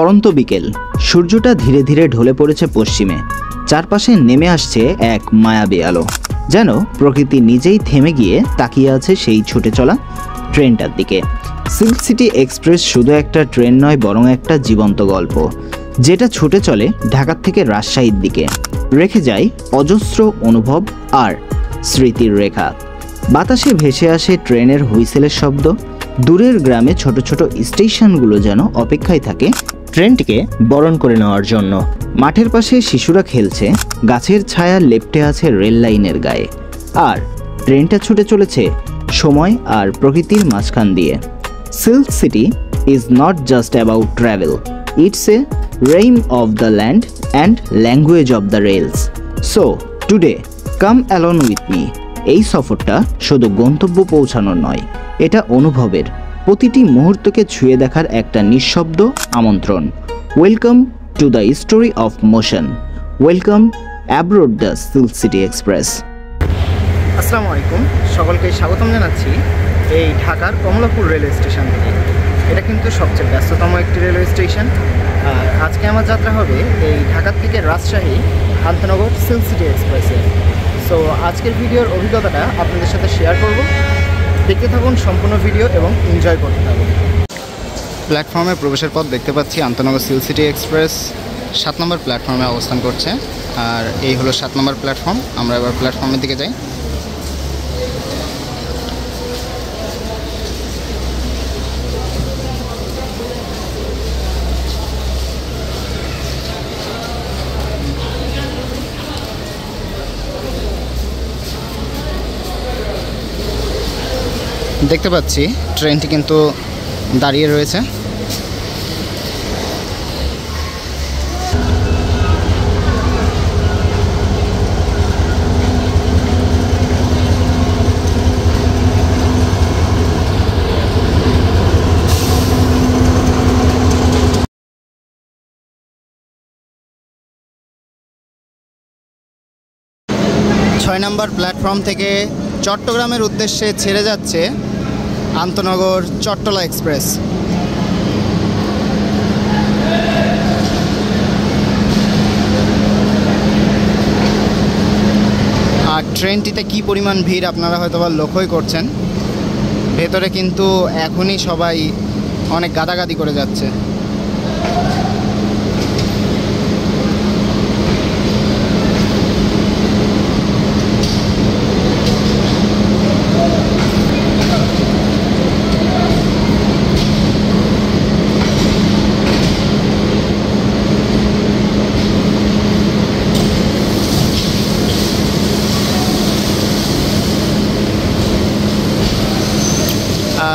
পরন্ত বিকেল, সূর্যটা ধীরে ধীরে ঢলে পড়েছে পশ্চিমে। চারপাশে নেমে আসছে এক মায়াবী আলো, যেন প্রকৃতি নিজেই থেমে গিয়ে তাকিয়ে আছে সেই ছুটে চলা ট্রেনটার দিকে। সিল্ক সিটি এক্সপ্রেস শুধু একটা ট্রেন নয়, বরং একটা জীবন্ত গল্প, যেটা ছুটে চলে ঢাকা থেকে রাজশাহীর দিকে, রেখে যায় অজস্র অনুভব আর স্মৃতির রেখা। বাতাসে ভেসে আসে ট্রেনের হুইসেলের শব্দ, দূরের গ্রামে ছোট ছোট স্টেশনগুলো যেন অপেক্ষায় থাকে ট্রেনটিকে বরণ করে নেওয়ার জন্য। মাঠের পাশে শিশুরা খেলছে, গাছের ছায়া লেপ্টে আছে রেল লাইনের গায়ে, আর ট্রেনটা ছুটে চলেছে সময় আর প্রকৃতির মাঝখান দিয়ে। Silk city is not just about travel, it's a realm of the land and language of the rails. So today come along with me. এই সফরটা শুধু গন্তব্য পৌঁছানোর নয়, এটা অনুভবের, প্রতিটি মুহূর্তকে ছুঁয়ে দেখার একটা নিঃশব্দ আমন্ত্রণ। Welcome to the story of motion, welcome abroad the silk city express. আসসালামু আলাইকুম, সকলকে স্বাগতম জানাচ্ছি এই ঢাকার কমলাপুর রেলওয়ে স্টেশন থেকে। এটা কিন্তু সবচেয়ে ব্যস্ততম একটি রেলওয়ে স্টেশন। আর আজকে আমার যাত্রা হবে এই ঢাকা থেকে রাজশাহী আন্তনগর সিল্ক সিটি এক্সপ্রেসে। সো আজকের ভিডিওর অভিজ্ঞতাটা আপনাদের সাথে শেয়ার করব। দেখতে থাকুন সম্পূর্ণ ভিডিও এবং এনজয় করতে থাকুন। প্ল্যাটফর্মে প্রবেশের পথ দেখতে পাচ্ছি আন্তনগর সিল্ক সিটি এক্সপ্রেস 7 নম্বর প্ল্যাটফর্মে অবস্থান করছে। আর এই হলো 7 নম্বর প্ল্যাটফর্ম। আমরা এবার প্ল্যাটফর্মের দিকে যাই। দেখতে পাচ্ছি ট্রেনটি কিন্তু দাঁড়িয়ে রয়েছে। ছয় নম্বর প্ল্যাটফর্ম থেকে চট্টগ্রামের উদ্দেশ্যে ছেড়ে যাচ্ছে আন্তনগর চট্টলা এক্সপ্রেস। আর ট্রেনটিতে কি পরিমাণ ভিড় আপনারা হয়তো বা লক্ষ্যই করছেন। ভেতরে কিন্তু এখনই সবাই অনেক গাদাগাদি করে যাচ্ছে।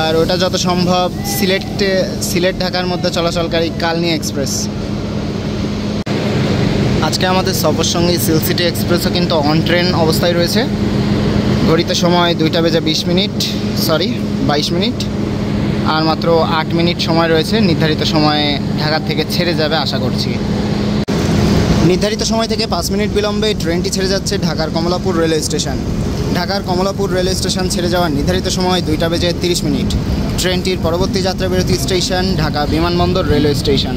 আর ওটা যত সম্ভব সিলেট ঢাকার মধ্যে চলাচলকারী কালনী এক্সপ্রেস। আজকে আমাদের সফর সঙ্গী সিল্ক সিটি এক্সপ্রেসও কিন্তু অন ট্রেন অবস্থায় রয়েছে। ঘড়িতে সময় 2টা বেজে 22 মিনিট। আর মাত্র 8 মিনিট সময় রয়েছে। নির্ধারিত সময়ে ঢাকা থেকে ছেড়ে যাবে আশা করছি। নির্ধারিত সময় থেকে 5 মিনিট বিলম্বে ট্রেনটি ছেড়ে যাচ্ছে ঢাকার কমলাপুর রেলওয়ে স্টেশন। ঢাকার কমলাপুর রেলওয়ে স্টেশন ছেড়ে যাওয়ার নির্ধারিত সময় 2টা বেজে 30 মিনিট। ট্রেনটির পরবর্তী যাত্রা বিরতি স্টেশন ঢাকা বিমানবন্দর railway station.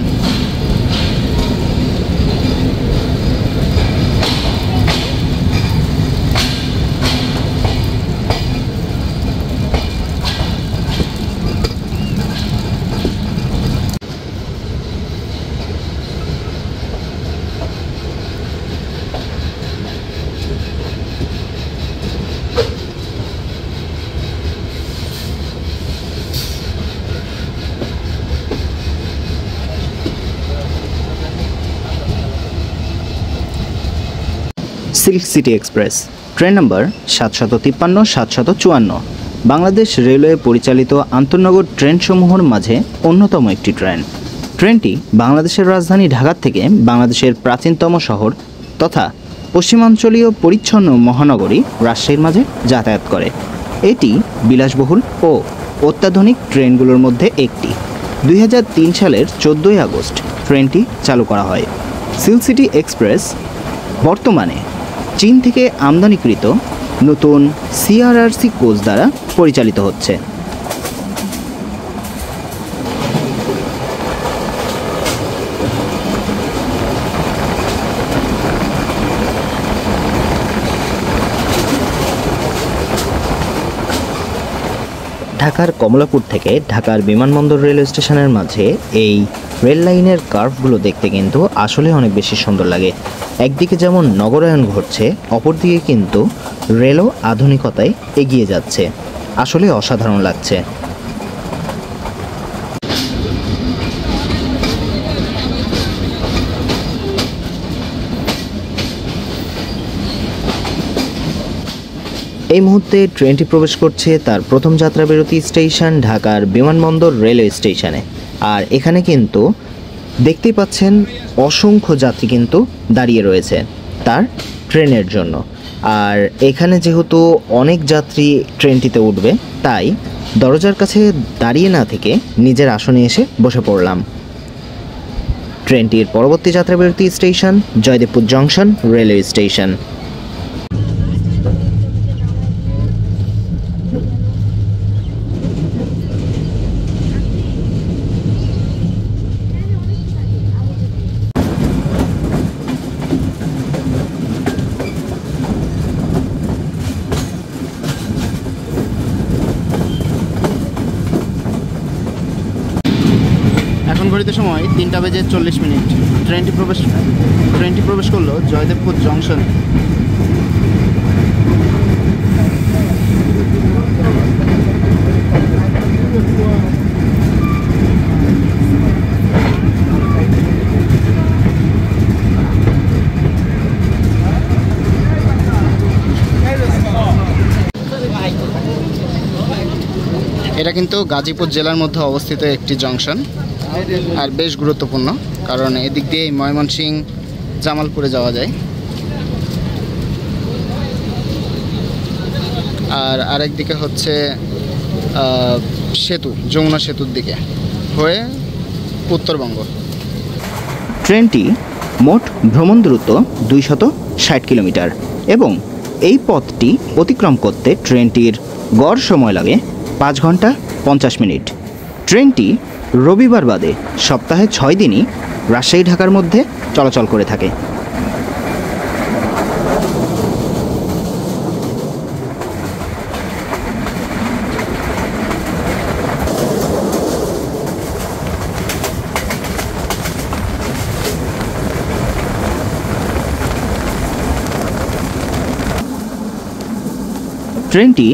Silk city express train নম্বর 753-754 বাংলাদেশ রেলওয়ে পরিচালিত আন্তঃনগর ট্রেনসমূহের মাঝে অন্যতম একটি ট্রেন। ট্রেনটি বাংলাদেশের রাজধানী ঢাকা থেকে বাংলাদেশের প্রাচীনতম শহর তথা পশ্চিমাঞ্চলীয় পরিচ্ছন্ন মহানগরী রাজশাহীর মাঝে যাতায়াত করে। এটি বিলাসবহুল ও অত্যাধুনিক ট্রেনগুলোর মধ্যে একটি। 2003 সালের 14 আগস্ট ট্রেনটি চালু করা হয়। সিল্ক সিটি এক্সপ্রেস বর্তমানে চীন থেকে আমদানিকৃত নতুন সিআরআরসি কোচ দ্বারা পরিচালিত হচ্ছে। ঢাকার কমলাপুর থেকে ঢাকার বিমানবন্দর রেলওয়ে স্টেশনের মাঝে এই রেল লাইনের কার্ভগুলো দেখতে কিন্তু আসলে অনেক বেশি সুন্দর লাগে। একদিকে যেমন নগরায়ন ঘটছে, অপরদিকে কিন্তু রেলও আধুনিকতায় এগিয়ে যাচ্ছে। আসলে অসাধারণ লাগছে। এই মুহূর্তে ট্রেনটি প্রবেশ করছে তার প্রথম যাত্রা বিরতি স্টেশন ঢাকার বিমানবন্দর রেলওয়ে স্টেশনে। আর এখানে কিন্তু দেখতেই পাচ্ছেন অসংখ্য যাত্রী কিন্তু দাঁড়িয়ে রয়েছে তার ট্রেনের জন্য। আর এখানে যেহেতু অনেক যাত্রী ট্রেনটিতে উঠবে, তাই দরজার কাছে দাঁড়িয়ে না থেকে নিজের আসনে এসে বসে পড়লাম। ট্রেনটির পরবর্তী যাত্রা বিরতি station Joydebpur junction railway station. এখন ঘড়িতে সময় 3:40। ট্রেনটি প্রবেশ করলো জয়দেবপুর জংশন। এটা কিন্তু গাজীপুর জেলার মধ্যে অবস্থিত একটি জংশন, আর বেশ গুরুত্বপূর্ণ, কারণ এদিক দিয়ে ময়মনসিংহ জামালপুরে যাওয়া যায়। আর আরেক দিকে হচ্ছে সেতু, যমুনা সেতুর দিকে হয়ে উত্তরবঙ্গ। ট্রেনটি মোট ভ্রমণ দূরত্ব 260 কিলোমিটার এবং এই পথটি অতিক্রম করতে ট্রেনটির গড় সময় লাগে 5 ঘন্টা 50 মিনিট। ট্রেনটি রবিবার বাদে সপ্তাহে 6 দিনই রাজশাহী ঢাকার মধ্যে চলাচল করে থাকে। ট্রেনটি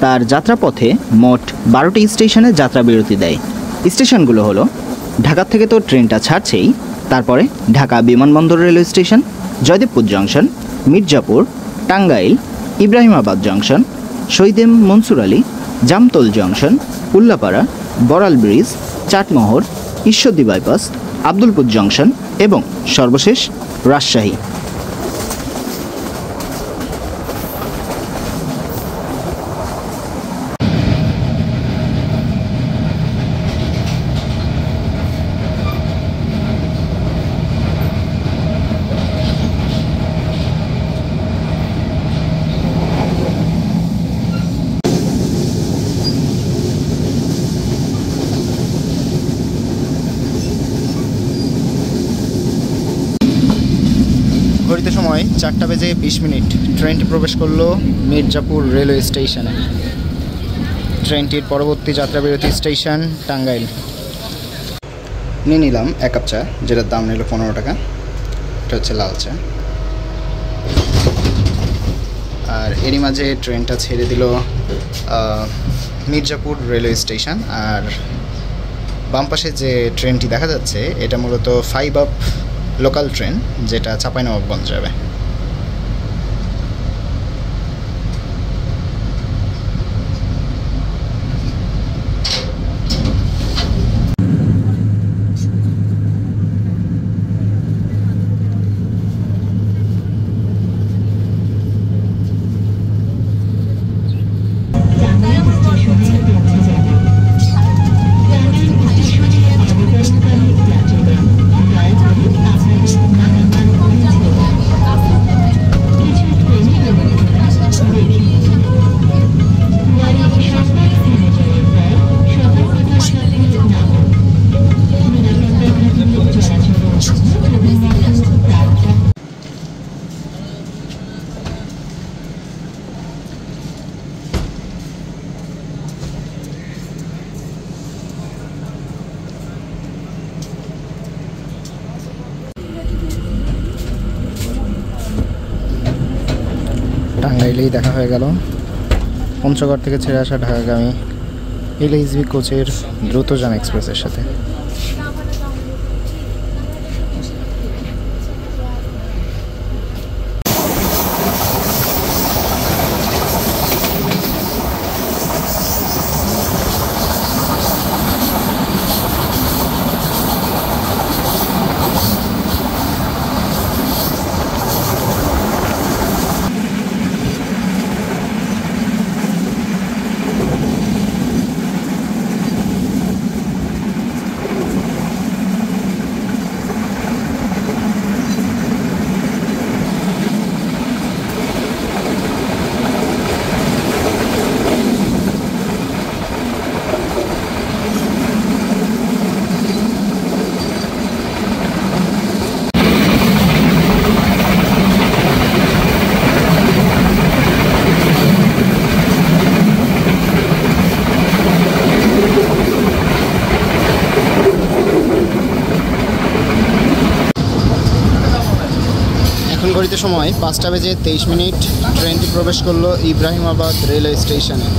তার যাত্রাপথে মোট 12টি স্টেশনে যাত্রা বিরতি দেয়। স্টেশনগুলো হলো ঢাকা থেকে তো ট্রেনটা ছাড়ছেই, তারপরে ঢাকা বিমানবন্দর railway station, Joydebpur junction, Mirzapur, Tangail, Ibrahimabad junction, Shahid Mansur Ali, Jamtoil junction, Ullapara, Baral bridge, Chatmohar, Ishwardi bypass, Abdulpur junction এবং সর্বশেষ রাজশাহী। ঘড়িতে সময় 4:20। ট্রেনটি প্রবেশ করলো মির্জাপুর রেলওয়ে স্টেশনে। ট্রেনটির পরবর্তী যাত্রা বিরতি স্টেশন টাঙ্গাইল। নিয়ে নিলাম 1 কাপ চা, যেটার দাম নিল 15 টাকা। এটা হচ্ছে লাল চা। আর এরই মাঝে ট্রেনটা ছেড়ে দিল মির্জাপুর রেলওয়ে স্টেশন। আর বাম পাশে যে ট্রেনটি দেখা যাচ্ছে, এটা মূলত 5 আপ লোকাল ট্রেন, যেটা চাঁপাইনবাবগঞ্জ যাবে। টাঙ্গাইলেই দেখা হয়ে গেল। পঞ্চগড় থেকে ছেড়ে আসা ঢাকাগামী LHB কোচের দ্রুতযান এক্সপ্রেসের সাথে। ঘড়িতে সময় 5:23। ট্রেনটি প্রবেশ করলো ইব্রাহিমাবাদ রেলওয়ে স্টেশনে।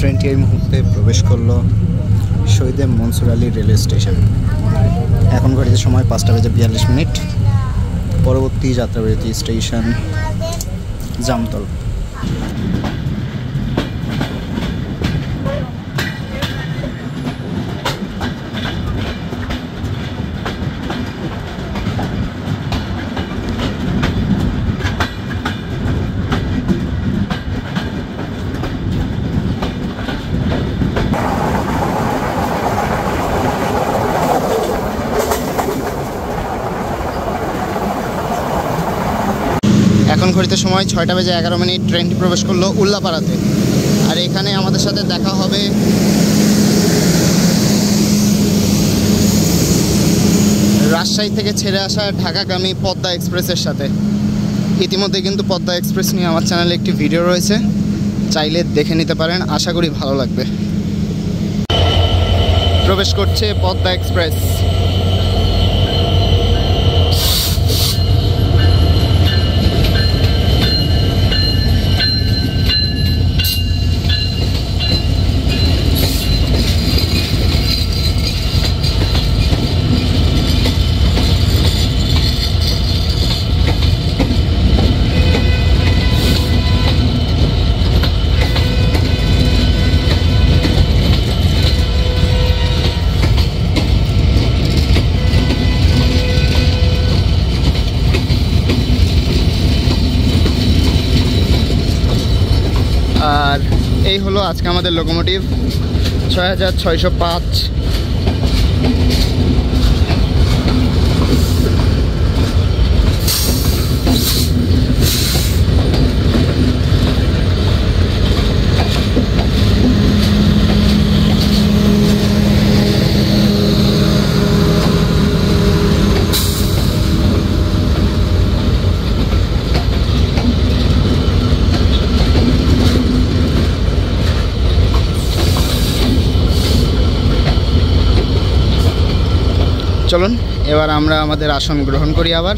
ট্রেনটি এই মুহূর্তে প্রবেশ করলো শহীদ মনসুর আলী রেলওয়ে স্টেশন। এখন ঘড়িতে সময় 5:42। পরবর্তী যাত্রাবিরতি স্টেশন জামতল। এখন ঘড়িতে সময় 6:11। ট্রেনটি প্রবেশ করলো উল্লাপাড়াতে। আর এখানে আমাদের সাথে দেখা হবে রাজশাহী থেকে ছেড়ে আসা ঢাকাগামী পদ্মা এক্সপ্রেসের সাথে। ইতিমধ্যে কিন্তু পদ্মা এক্সপ্রেস নিয়ে আমার চ্যানেলে একটি ভিডিও রয়েছে, চাইলে দেখে নিতে পারেন, আশা করি ভালো লাগবে। প্রবেশ করছে পদ্মা এক্সপ্রেস। আর এই হলো আজকে আমাদের লোকোমোটিভ 6605। চলুন এবার আমরা আমাদের আসন গ্রহণ করি আবার।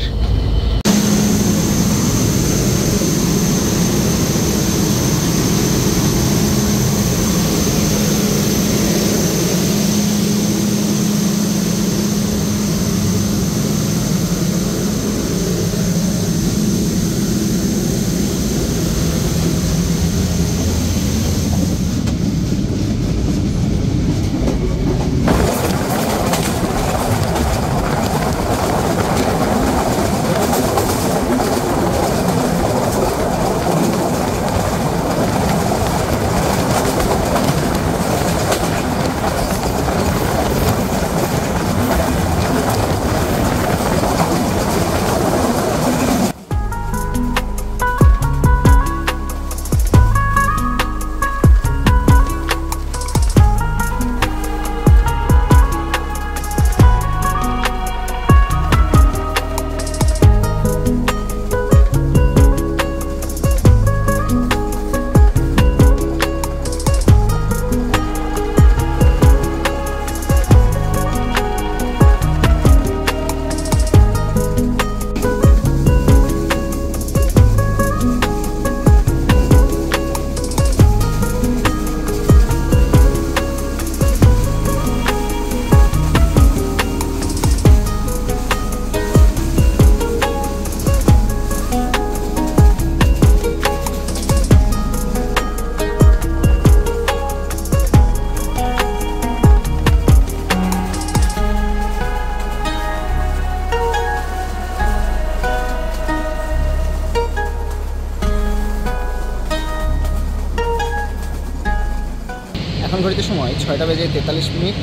এখন ঘড়িতে সময় 6টা বেজে 43 মিনিট।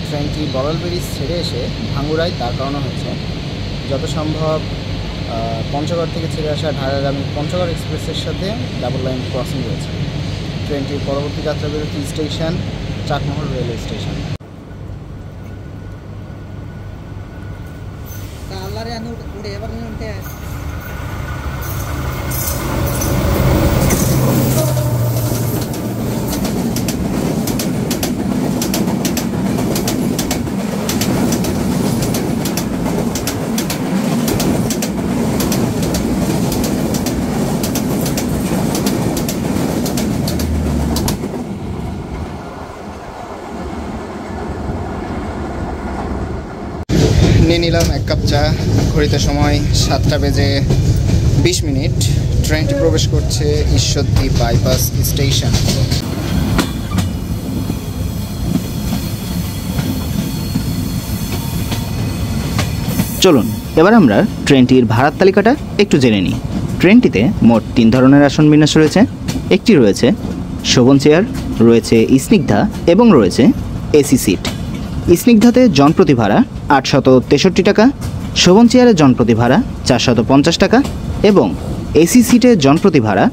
ট্রেনটি বড়াল ব্রিজ ছেড়ে এসে ভাঙ্গুড়ায় দাঁড় করানো হয়েছে। যত সম্ভব পঞ্চগড় থেকে ছেড়ে আসা ঢাকাগামী পঞ্চগড় এক্সপ্রেসের সাথে ডাবল লাইন ক্রসিং রয়েছে। ট্রেনটির পরবর্তী যাত্রা বিরতি স্টেশন চাটমোহর রেলওয়ে স্টেশন। নিয়ে নিলাম এক কাপ চা। ঘড়িতে সময় 7টা বেজে 20 মিনিট। ট্রেনটি প্রবেশ করছে ঈশ্বরদী বাইপাস স্টেশন। চলুন এবার আমরা ট্রেনটির ভাড়ার তালিকাটা একটু জেনে নিই। ট্রেনটিতে মোট 3 ধরনের আসন বিন্যাস রয়েছে। একটি রয়েছে শোভন চেয়ার, রয়েছে স্নিগ্ধা এবং রয়েছে এসি সিট। স্নিগ্ধাতে জনপ্রতি ভাড়া 863 টাকা, শোভন চেয়ারে জনপ্রতি ভাড়া 450 টাকা এবং এসি সিটে জনপ্রতি ভাড়া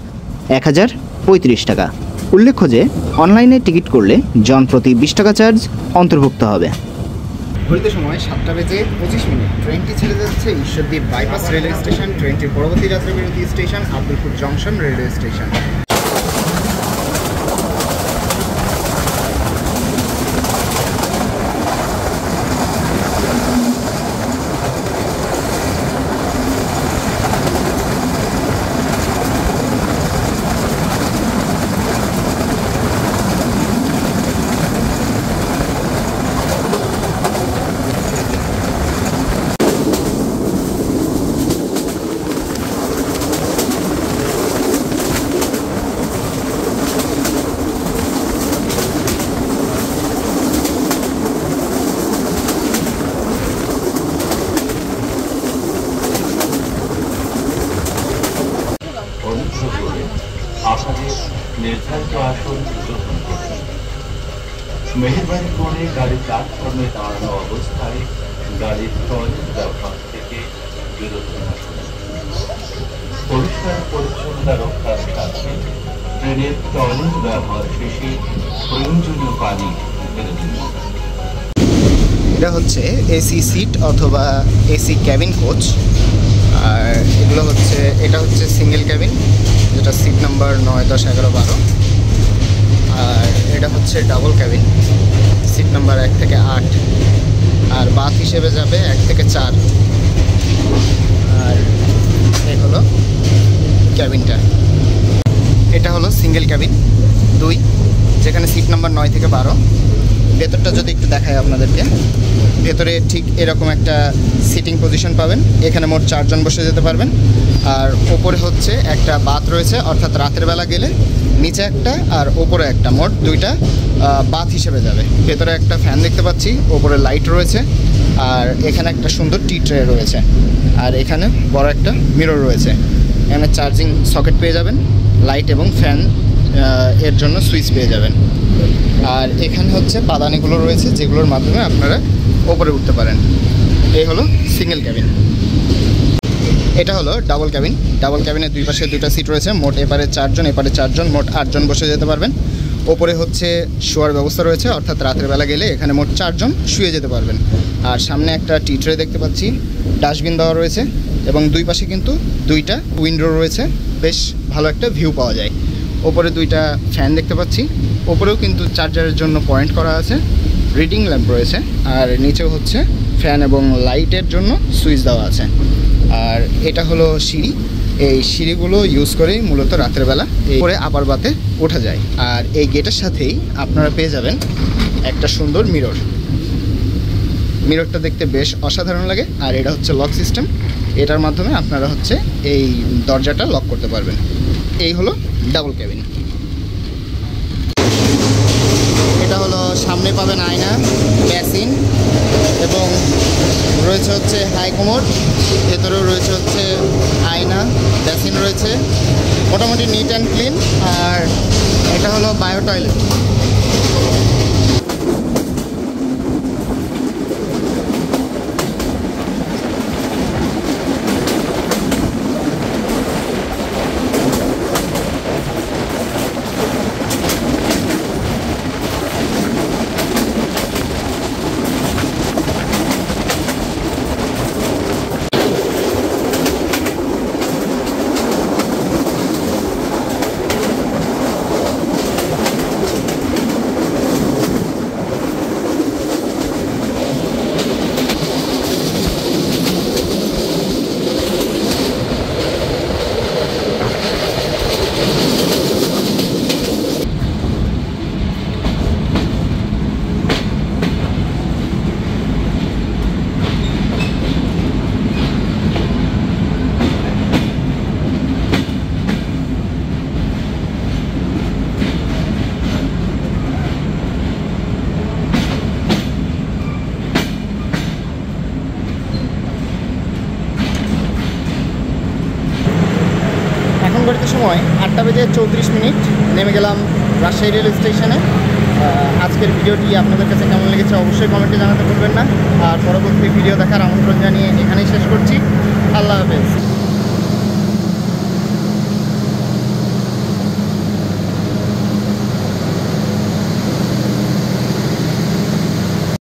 1035 টাকা। উল্লেখ্য যে অনলাইনে টিকিট করলে জনপ্রতি 20 টাকা চার্জ অন্তর্ভুক্ত হবে। ঘড়িতে সময় 7:25। ট্রেনটি ছেড়ে যাচ্ছে ঈশ্বরদী বাইপাস রেলওয়ে স্টেশন। ট্রেনটির পরবর্তী যাত্রাবিরতি station Abdulpur junction railway station. আপনাদের নির্ধারিত আসন গ্রহণ করুন। মেহেরবানি করে গাড়ির প্ল্যাটফর্মে দাঁড়ানো অবস্থায় গাড়ির টয়লেট ব্যবহার থেকে বিরত থাকুন। পরিষ্কার পরিচ্ছন্নতা রক্ষার সাথে ট্রেনের টয়লেট ব্যবহার শেষে প্রয়োজনীয় পানি ফেলে দিন। এটা হচ্ছে এসি সিট অথবা এসি ক্যাবিন কোচ। আর এগুলো হচ্ছে, এটা হচ্ছে সিঙ্গেল ক্যাবিন, যেটা সিট নাম্বার 9, 10, 11, 12। আর এটা হচ্ছে ডাবল ক্যাবিন, সিট নাম্বার 1 থেকে 8। আর বাথ হিসেবে যাবে 1 থেকে 4। আর এই হলো ক্যাবিনটা। এটা হলো সিঙ্গেল ক্যাবিন 2, যেখানে সিট নাম্বার 9 থেকে 12। ভেতরটা যদি একটু দেখায় আপনাদেরকে, ভেতরে ঠিক এরকম একটা সিটিং পজিশন পাবেন। এখানে মোট 4 জন বসে যেতে পারবেন। আর ওপরে হচ্ছে একটা বাথ রয়েছে, অর্থাৎ রাতের বেলা গেলে নিচে একটা আর ওপরে একটা, মোট 2টা বাথ হিসেবে যাবে। ভেতরে একটা ফ্যান দেখতে পাচ্ছি, ওপরে লাইট রয়েছে। আর এখানে একটা সুন্দর টি ট্রে রয়েছে। আর এখানে বড় একটা মিরর রয়েছে। এখানে চার্জিং সকেট পেয়ে যাবেন, লাইট এবং ফ্যান এর জন্য সুইচ পেয়ে যাবেন। আর এখানে হচ্ছে পাদানিগুলো রয়েছে, যেগুলোর মাধ্যমে আপনারা ওপরে উঠতে পারেন। এই হলো সিঙ্গেল ক্যাবিন। এটা হলো ডাবল ক্যাবিন। ডাবল ক্যাবিনের 2 পাশে 2টা সিট রয়েছে। মোট এপারে 4 জন, এপারে 4 জন, মোট 8 জন বসে যেতে পারবেন। ওপরে হচ্ছে শোয়ার ব্যবস্থা রয়েছে, অর্থাৎ রাতের বেলা গেলে এখানে মোট 4 জন শুয়ে যেতে পারবেন। আর সামনে একটা টি ট্রে দেখতে পাচ্ছি, ডাস্টবিন দেওয়া রয়েছে এবং 2 পাশে কিন্তু 2টা উইন্ডো রয়েছে। বেশ ভালো একটা ভিউ পাওয়া যায়। ওপরে 2টা ফ্যান দেখতে পাচ্ছি, ওপরেও কিন্তু চার্জারের জন্য পয়েন্ট করা আছে। রিডিং ল্যাম্প রয়েছে। আর নিচেও হচ্ছে ফ্যান এবং লাইটের জন্য সুইচ দেওয়া আছে। আর এটা হলো সিঁড়ি। এই সিঁড়িগুলো ইউজ করেই মূলত রাতের বেলা এই করে আপার বাতে ওঠা যায়। আর এই গেটের সাথেই আপনারা পেয়ে যাবেন একটা সুন্দর মিরর। মিররটা দেখতে বেশ অসাধারণ লাগে। আর এটা হচ্ছে লক সিস্টেম, এটার মাধ্যমে আপনারা হচ্ছে এই দরজাটা লক করতে পারবেন। এই হলো ডাবল ক্যাবিন। এটা হলো, সামনে পাবেন আয়না, বেসিন এবং রয়েছে হচ্ছে হাই কমোড। ভেতরেও রয়েছে হচ্ছে আয়না, বেসিন রয়েছে, মোটামুটি নিট অ্যান্ড ক্লিন। আর এটা হলো বায়ো টয়লেট। ঘড়িতে সময় 8:34। নেমে গেলাম রাজশাহী রেল স্টেশনে। আজকের ভিডিওটি আপনাদের কাছে কেমন লেগেছে অবশ্যই কমেন্টে জানাতে ভুলবেন না। আর পরবর্তী ভিডিও দেখার আমন্ত্রণ জানিয়ে এখানেই শেষ করছি।